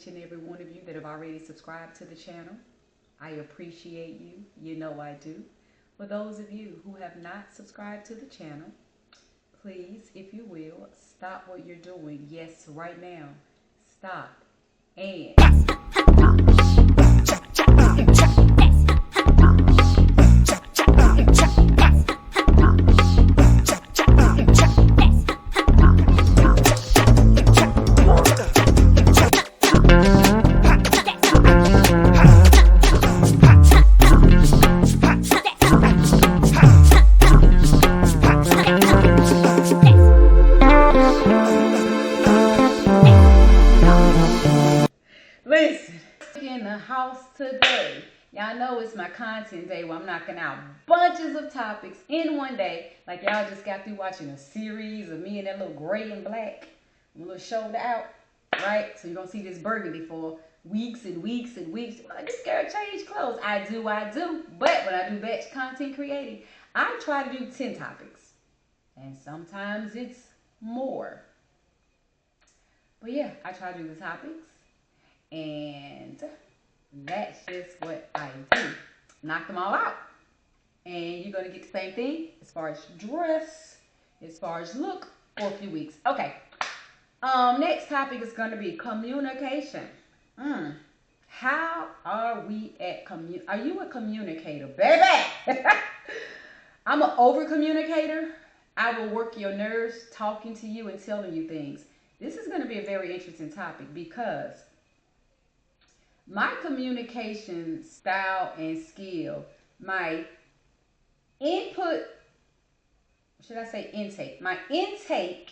each and every one of you that have already subscribed to the channel. I appreciate you. You know I do. For those of you who have not subscribed to the channel, please, if you will, stop what you're doing. Yes, right now. Stop. And listen, in the house today. Y'all know it's my content day where I'm knocking out bunches of topics in one day. Like y'all just got through watching a series of me and that little gray and black, a little shoulder out, right? So you're going to see this burgundy for weeks and weeks and weeks. Like, this girl changed clothes. I do. But when I do batch content creating, I try to do 10 topics. And sometimes it's more. But yeah, I try to do the topics. And that's just what I do. Knock them all out. And you're going to get the same thing as far as dress, as far as look for a few weeks. Okay. Next topic is going to be communication. How are we at Are you a communicator, baby? I'm an over communicator. I will work your nerves talking to you and telling you things. This is going to be a very interesting topic because my communication style and skill, my input, should I say intake? My intake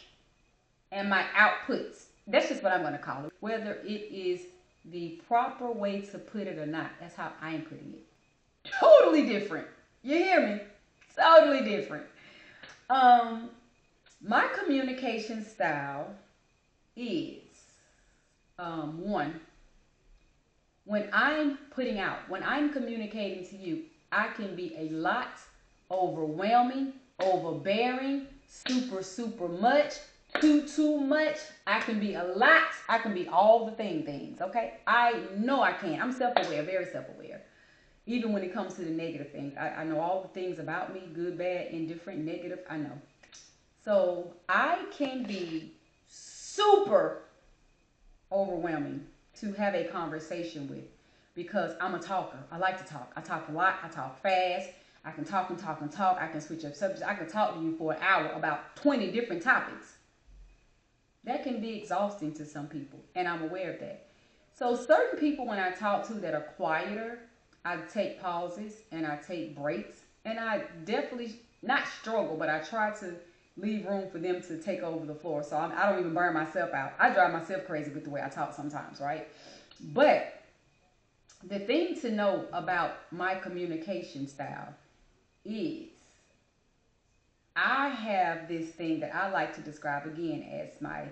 and my outputs. That's just what I'm going to call it. Whether it is the proper way to put it or not, that's how I'm putting it. Totally different. You hear me? Totally different. My communication style is one. When I'm putting out, when I'm communicating to you, I can be a lot, overwhelming, overbearing, super much, too much. I can be a lot. I can be all the things, okay? I know I can. I'm self-aware, very self-aware. Even when it comes to the negative things. I know all the things about me, good, bad, indifferent, negative, I know. So I can be super overwhelming to have a conversation with because I'm a talker. I like to talk. I talk a lot. I talk fast. I can talk and talk and talk. I can switch up subjects. I can talk to you for an hour about 20 different topics. That can be exhausting to some people, and I'm aware of that. So certain people when I talk to that are quieter, I take pauses and I take breaks, and I definitely, not struggle, but I try to leave room for them to take over the floor. So I don't even burn myself out. I drive myself crazy with the way I talk sometimes, right? But the thing to know about my communication style is I have this thing that I like to describe again as my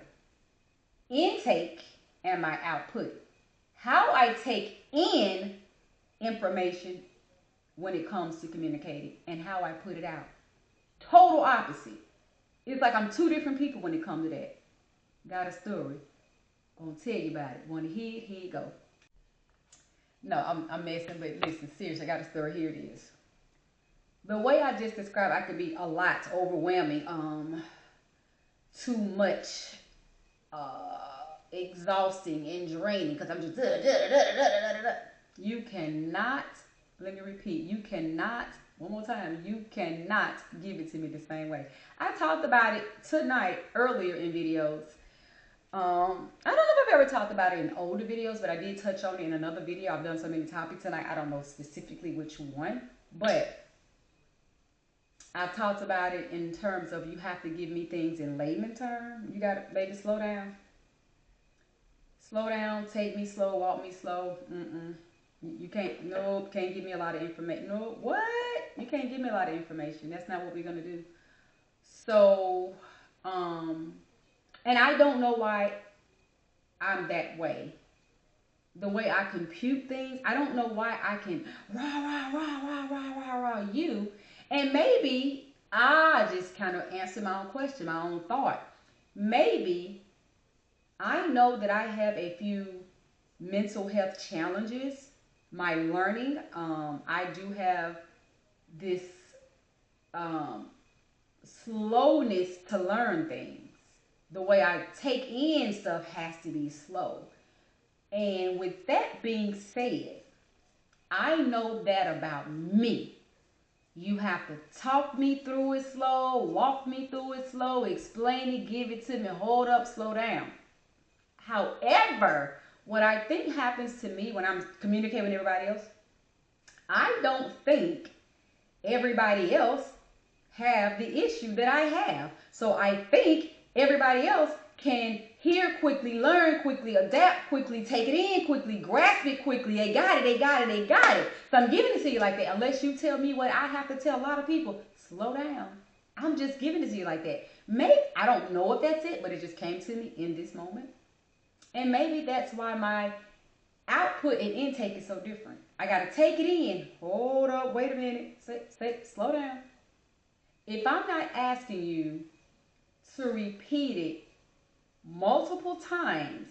intake and my output. How I take in information when it comes to communicating and how I put it out. Total opposite. It's like I'm two different people when it comes to that. Got a story. Gonna tell you about it. Want to hear it? Here you go. No, I'm messing, but listen, seriously, I got a story. Here it is. The way I just described, I could be a lot, overwhelming, too much, exhausting and draining because I'm just You cannot, let me repeat, you cannot, one more time, you cannot give it to me the same way. I talked about it tonight, earlier in videos. I don't know if I've ever talked about it in older videos, but I did touch on it in another video. I've done so many topics tonight, I don't know specifically which one, but I've talked about it in terms of you have to give me things in layman terms. You got to, baby, slow down. Slow down, take me slow, walk me slow. You can't, no, can't give me a lot of information. No, what? You can't give me a lot of information. That's not what we're going to do. So, and I don't know why I'm that way. The way I compute things, I don't know why I can rah you. And maybe I just kind of answer my own question, my own thought. Maybe I know that I have a few mental health challenges, my learning. I do have this um, slowness to learn things. The way I take in stuff has to be slow. And with that being said, I know that about me. You have to talk me through it slow, walk me through it slow, explain it, give it to me, hold up, slow down. However, what I think happens to me when I'm communicating with everybody else, I don't think everybody else have the issue that I have. So I think everybody else can hear quickly, learn quickly, adapt quickly, take it in quickly, grasp it quickly. They got it, they got it, they got it. So I'm giving it to you like that. Unless you tell me what I have to tell a lot of people, slow down. I'm just giving it to you like that. Maybe, I don't know if that's it, but it just came to me in this moment. And maybe that's why my output and intake is so different. I got to take it in. Hold up, wait a minute. Slow down. If I'm not asking you to repeat it multiple times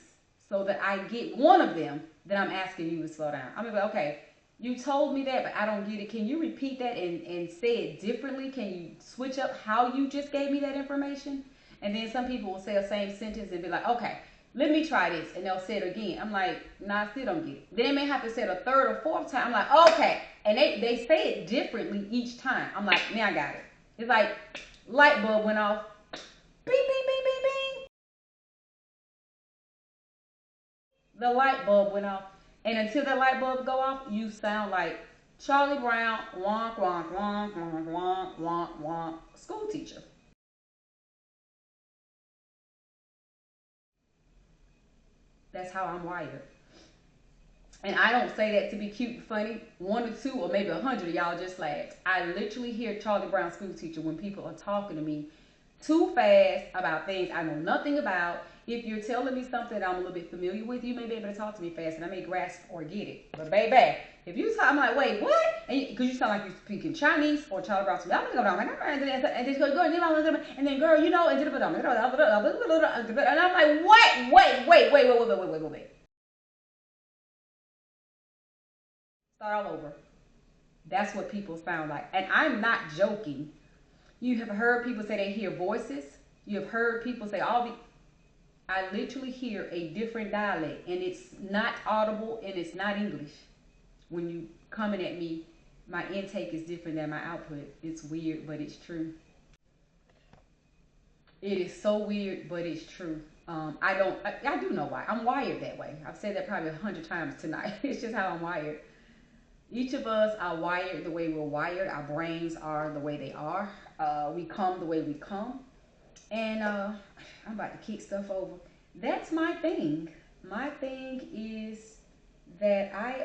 so that I get one of them, then I'm asking you to slow down. I'm gonna be like, okay, you told me that, but I don't get it. Can you repeat that and say it differently? Can you switch up how you just gave me that information? And then some people will say the same sentence and be like, okay, let me try this. And they'll say it again. I'm like, nah, I still don't get it. Then they may have to say it a third or fourth time. I'm like, okay. And they say it differently each time. I'm like, now I got it. It's like light bulb went off. Bing, bing, bing, bing, bing. The light bulb went off. And until the light bulb go off, you sound like Charlie Brown, wonk, wonk, wonk, wonk, wonk, wonk, wonk, school teacher. That's how I'm wired. And I don't say that to be cute and funny. One or two or maybe 100 of y'all just laughed. I literally hear Charlie Brown school teacher when people are talking to me too fast about things I know nothing about. If you're telling me something that I'm a little bit familiar with, you may be able to talk to me fast and I may grasp or get it. But baby, if you talk, I'm like, wait, what? Because you sound like you're speaking Chinese or Charlie Brown. And then go, and then girl, you know, and I'm like, wait. Start all over. That's what people sound like. And I'm not joking. You have heard people say they hear voices. You have heard people say all the. I literally hear a different dialect, and it's not audible and it's not English. When you coming at me, my intake is different than my output. It's weird, but it's true. It is so weird, but it's true. I do know why. I'm wired that way. I've said that probably 100 times tonight. It's just how I'm wired. Each of us are wired the way we're wired. Our brains are the way they are. We come the way we come. And I'm about to kick stuff over. That's my thing. My thing is that I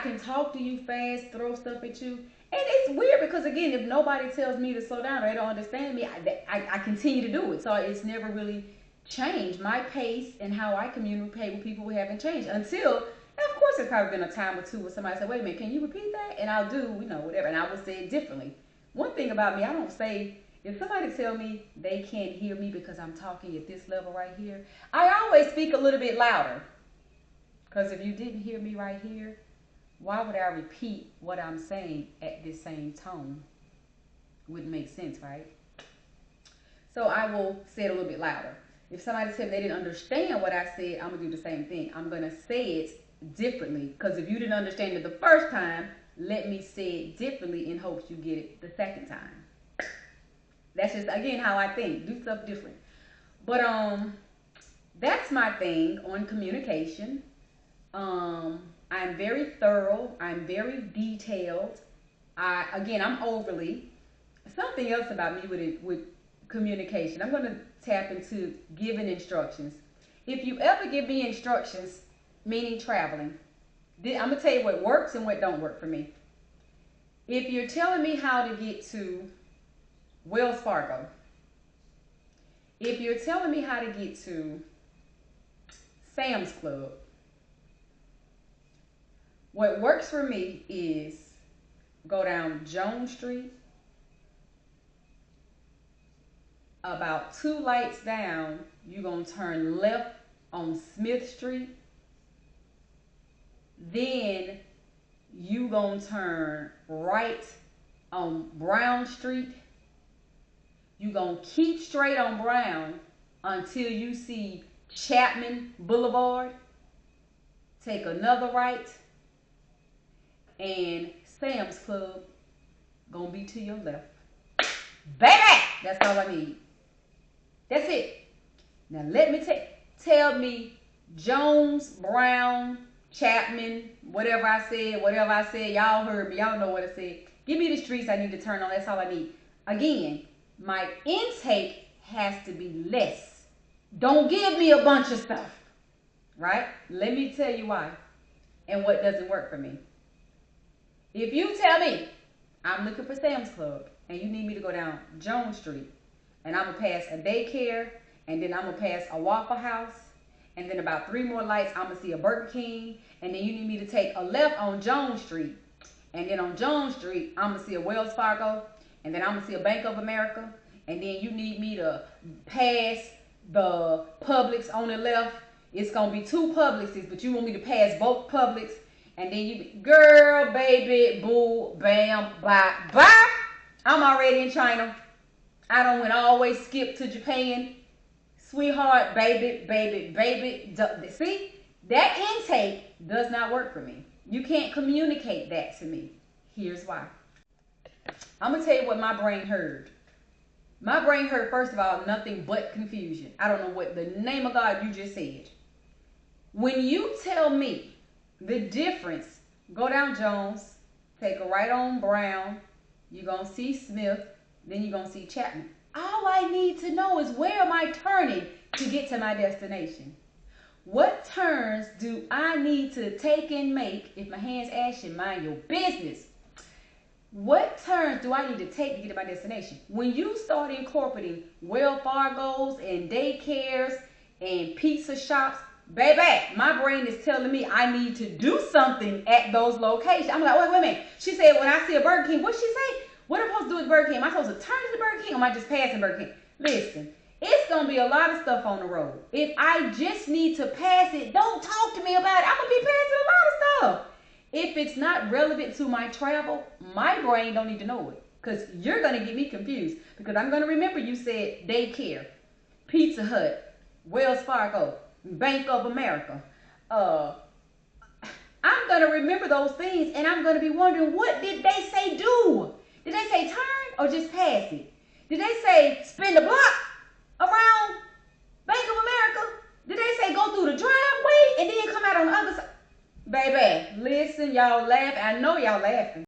can talk to you fast, throw stuff at you. And it's weird because again, if nobody tells me to slow down or they don't understand me, I continue to do it. So it's never really changed. My pace and how I communicate with people haven't changed until, of course, there's probably been a time or two where somebody said, wait a minute, can you repeat that? And I'll do, whatever. And I will say it differently. One thing about me, I don't say, if somebody tell me they can't hear me because I'm talking at this level right here, I always speak a little bit louder. Because if you didn't hear me right here, why would I repeat what I'm saying at this same tone? Wouldn't make sense, right? So I will say it a little bit louder. If somebody said they didn't understand what I said, I'm going to do the same thing. I'm going to say it differently. Because if you didn't understand it the first time, let me say it differently in hopes you get it the second time. That's just, again, how I think. Do stuff different. But that's my thing on communication. I'm very thorough. I'm very detailed. I'm overly. Something else about me with communication. I'm going to tap into giving instructions. If you ever give me instructions, meaning traveling, I'm going to tell you what works and what don't work for me. If you're telling me how to get to Wells Fargo, if you're telling me how to get to Sam's Club, what works for me is go down Jones Street, About 2 lights down, you're going to turn left on Smith Street. Then you going to turn right on Brown Street. You're going to keep straight on Brown until you see Chapman Boulevard. Take another right. And Sam's Club going to be to your left. Baby! That's all I need. That's it. Now let me tell me Jones, Brown, Chapman, whatever I said, y'all heard me, y'all know what I said. Give me the streets I need to turn on, that's all I need. Again, my intake has to be less. Don't give me a bunch of stuff, right? Let me tell you why and what doesn't work for me. If you tell me I'm looking for Sam's Club and you need me to go down Jones Street and I'm going to pass a daycare and then I'm going to pass a Waffle House and then about 3 more lights I'm going to see a Burger King and then you need me to take a left on Jones Street and then on Jones Street I'm going to see a Wells Fargo and then I'm going to see a Bank of America and then you need me to pass the Publix on the left. It's going to be 2 Publixes, but you want me to pass both Publix. And then you, girl, baby, boo, bam, bye, bye. I'm already in China. I don't went always skip to Japan. Sweetheart, baby. See, that intake does not work for me. You can't communicate that to me. Here's why. I'm going to tell you what my brain heard. My brain heard, first of all, nothing but confusion. I don't know what the name of God you just said. When you tell me the difference, go down Jones, take a right on Brown, you're going to see Smith, then you're going to see Chapman. All I need to know is where am I turning to get to my destination? What turns do I need to take and make? If my hand's ashy, mind your business. What turns do I need to take to get to my destination? When you start incorporating Wells Fargo's and daycares and pizza shops, baby, my brain is telling me I need to do something at those locations. I'm like, wait a minute. She said when I see a Burger King, what'd she say? What am I supposed to do with Burger King? Am I supposed to turn to the Burger King or am I just passing Burger King? Listen, it's going to be a lot of stuff on the road. If I just need to pass it, don't talk to me about it. I'm going to be passing a lot of stuff. If it's not relevant to my travel, my brain don't need to know it. Because you're going to get me confused. Because I'm going to remember you said daycare, Pizza Hut, Wells Fargo, Bank of America. I'm going to remember those things and I'm going to be wondering, what did they say do? Did they say turn or just pass it? Did they say spin the block around Bank of America? Did they say go through the driveway and then come out on the other side? Baby, listen, y'all laugh. I know y'all laughing.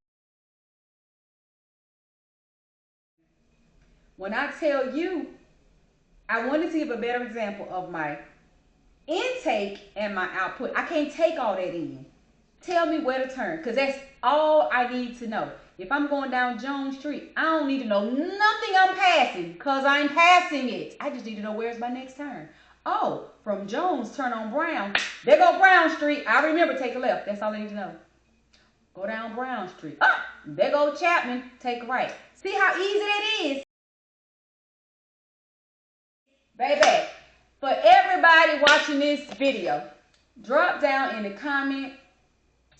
When I tell you, I wanted to give a better example of my intake and my output. I can't take all that in. Tell me where to turn, because that's all I need to know. If I'm going down Jones Street, I don't need to know nothing I'm passing, because I'm passing it. I just need to know where's my next turn. Oh, from Jones, turn on Brown. There go Brown Street. I remember, take a left. That's all I need to know. Go down Brown Street. Ah, there go Chapman. Take a right. See how easy that is? Baby, for everybody watching this video, drop down in the comment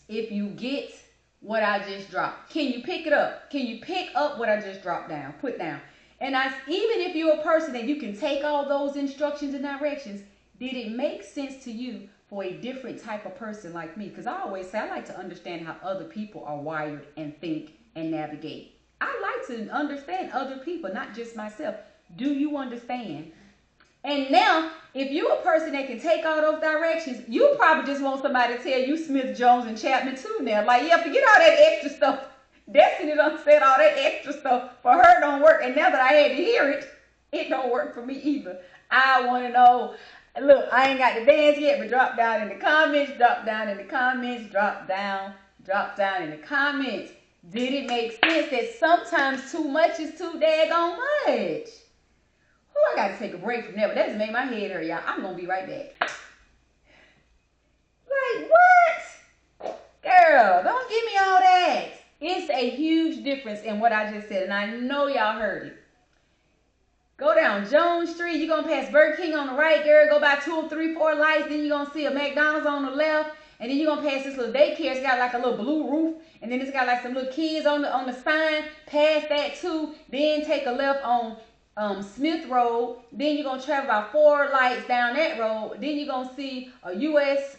if you get what I just dropped. Can you pick it up? Can you pick up what I just dropped down? Put down. And even if you're a person that you can take all those instructions and directions, did it make sense to you for a different type of person like me? Because I always say I like to understand how other people are wired and think and navigate. I like to understand other people, not just myself. Do you understand? And now, if you're a person that can take all those directions, you probably just want somebody to tell you Smith, Jones, and Chapman too now. Like, yeah, forget all that extra stuff. Destiny done said all that extra stuff for her don't work. And now that I had to hear it, it don't work for me either. I want to know. Look, I ain't got the dance yet, but drop down in the comments, drop down in the comments, drop down in the comments. Did it make sense that sometimes too much is too daggone much? Oh, I got to take a break from that, but that just made my head hurt, y'all. I'm going to be right back. Like, what? Girl, don't give me all that. It's a huge difference in what I just said, and I know y'all heard it. Go down Jones Street. You're going to pass Burger King on the right, girl. Go by 2, 3, 4 lights. Then you're going to see a McDonald's on the left. And then you're going to pass this little daycare. It's got like a little blue roof. And then it's got like some little kids on the sign. Pass that too. Then take a left on Smith Road. Then you're going to travel about 4 lights down that road. Then you're going to see a U.S.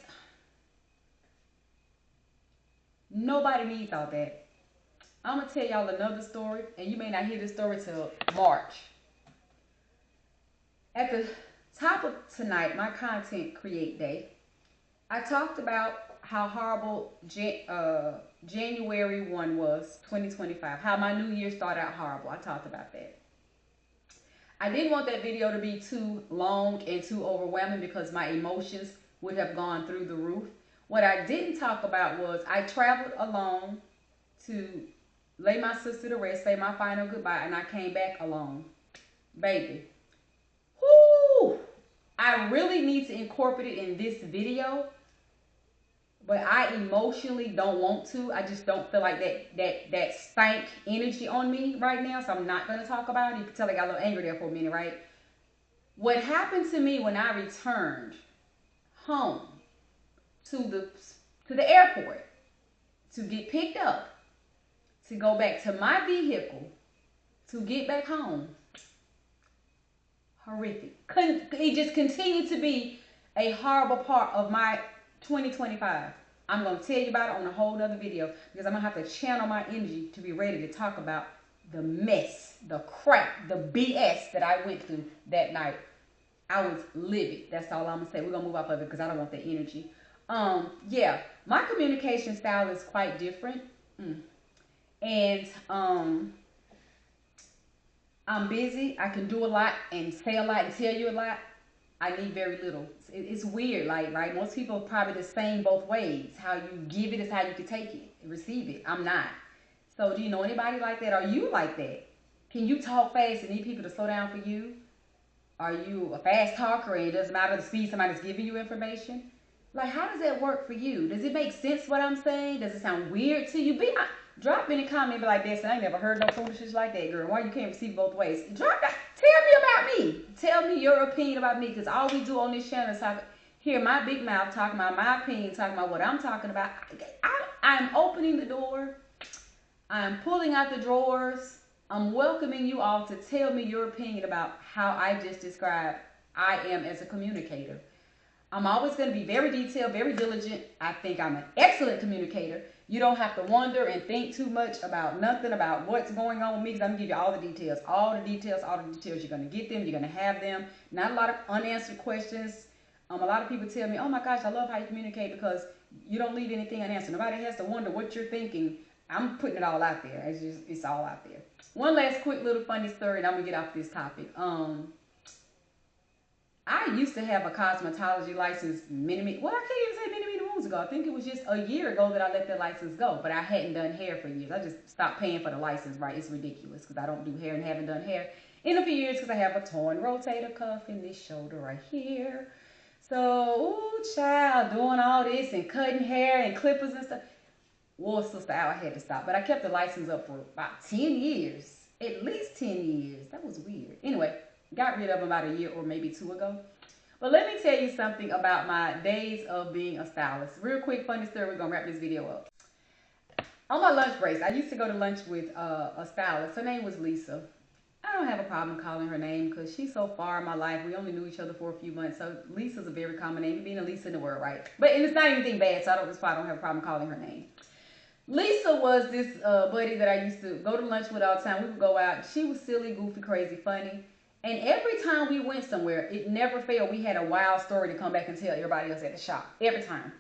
Nobody needs all that. I'm going to tell y'all another story. And you may not hear this story till March. At the top of tonight, my content create day, I talked about how horrible January 1 was, 2025. How my new year started out horrible. I talked about that. I didn't want that video to be too long and too overwhelming because my emotions would have gone through the roof. What I didn't talk about was I traveled alone to lay my sister to rest, say my final goodbye, and I came back alone. Baby. Whoo! I really need to incorporate it in this video, but I emotionally don't want to. I just don't feel like that stank energy on me right now, so I'm not going to talk about it. You can tell I got a little angry there for a minute, right? What happened to me when I returned home to the airport to get picked up, to go back to my vehicle, to get back home, horrific. It just continued to be a horrible part of my 2025. I'm going to tell you about it on a whole nother video because I'm going to have to channel my energy to be ready to talk about the mess, the crap, the BS that I went through that night. I was livid. That's all I'm going to say. We're going to move off of it because I don't want that energy. Yeah, my communication style is quite different. And I'm busy. I can do a lot and say a lot and tell you a lot. I need very little. It's weird, like, right? Most people are probably the same both ways. How you give it is how you can take it and receive it. I'm not. So do you know anybody like that? Are you like that? Can you talk fast and need people to slow down for you? Are you a fast talker and it doesn't matter the speed somebody's giving you information? Like, how does that work for you? Does it make sense what I'm saying? Does it sound weird to you? Drop in a comment be like this. I ain't never heard no foolishness like that, girl. Why you can't receive both ways? Drop that. Tell me about me. Tell me your opinion about me. Because all we do on this channel is hear my big mouth talking about my opinion, talking about what I'm talking about. I'm opening the door. I'm pulling out the drawers. I'm welcoming you all to tell me your opinion about how I just described I am as a communicator. I'm always going to be very detailed, very diligent. I think I'm an excellent communicator. You don't have to wonder and think too much about nothing about what's going on with me because I'm going to give you all the details. All the details, all the details. You're going to get them. You're going to have them. Not a lot of unanswered questions. A lot of people tell me, oh my gosh, I love how you communicate because you don't leave anything unanswered. Nobody has to wonder what you're thinking. I'm putting it all out there. It's all out there. One last quick little funny story and I'm going to get off this topic. I used to have a cosmetology license I can't even say many moons ago. I think it was just a year ago that I let that license go, but I hadn't done hair for years. I just stopped paying for the license, right? It's ridiculous because I don't do hair and haven't done hair in a few years because I have a torn rotator cuff in this shoulder right here. So, ooh, child, doing all this and cutting hair and clippers and stuff. Well, sister, I had to stop, but I kept the license up for about 10 years, at least 10 years. That was weird. Anyway. Got rid of them about a year or maybe 2 ago. But let me tell you something about my days of being a stylist. Real quick, funny story. We're going to wrap this video up. On my lunch breaks, I used to go to lunch with a stylist. Her name was Lisa. I don't have a problem calling her name because she's so far in my life. We only knew each other for a few months. So Lisa's a very common name. Being a Lisa in the world, right? But it's not anything bad, so that's why I don't have a problem calling her name. Lisa was this buddy that I used to go to lunch with all the time. We would go out. She was silly, goofy, crazy, funny. And every time we went somewhere, it never failed. We had a wild story to come back and tell everybody else at the shop. Every time.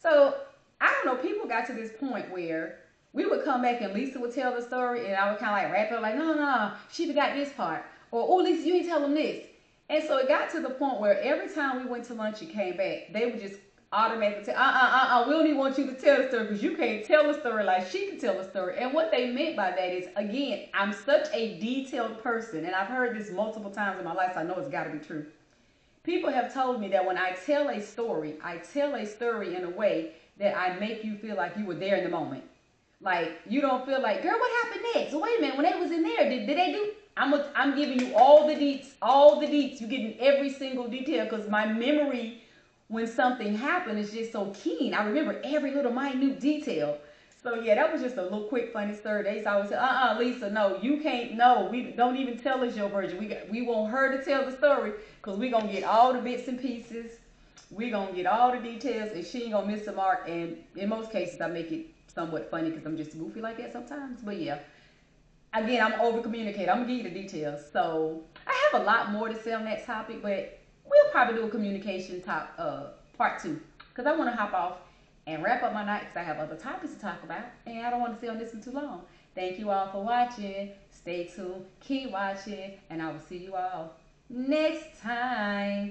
So, I don't know, people got to this point where we would come back and Lisa would tell the story and I would kind of like wrap it up like, no, she forgot this part. Or, oh, Lisa, you ain't tell them this. And so it got to the point where every time we went to lunch and came back, they would just automatically say, we don't even want you to tell the story because you can't tell the story like she can tell the story. And what they meant by that is, again, I'm such a detailed person, and I've heard this multiple times in my life, so I know it's got to be true. People have told me that when I tell a story in a way that I make you feel like you were there in the moment. Like, you don't feel like, girl, what happened next? Wait a minute, when they was in there, did they do? I'm giving you all the deets, all the deets. You're getting every single detail because my memory when something happened is just so keen. I remember every little minute detail. So yeah, that was just a little quick funny story. They always say, Lisa, no, you can't. No, we don't even tell us your version. We want her to tell the story because we gonna get all the bits and pieces. We gonna get all the details, and she ain't gonna miss the mark. And in most cases, I make it somewhat funny because I'm just goofy like that sometimes. But yeah, again, I'm over communicating. I'm gonna give you the details. So I have a lot more to say on that topic, but we'll probably do a communication part 2 because I want to hop off and wrap up my night because I have other topics to talk about, and I don't want to stay on this one too long. Thank you all for watching. Stay tuned, keep watching, and I will see you all next time.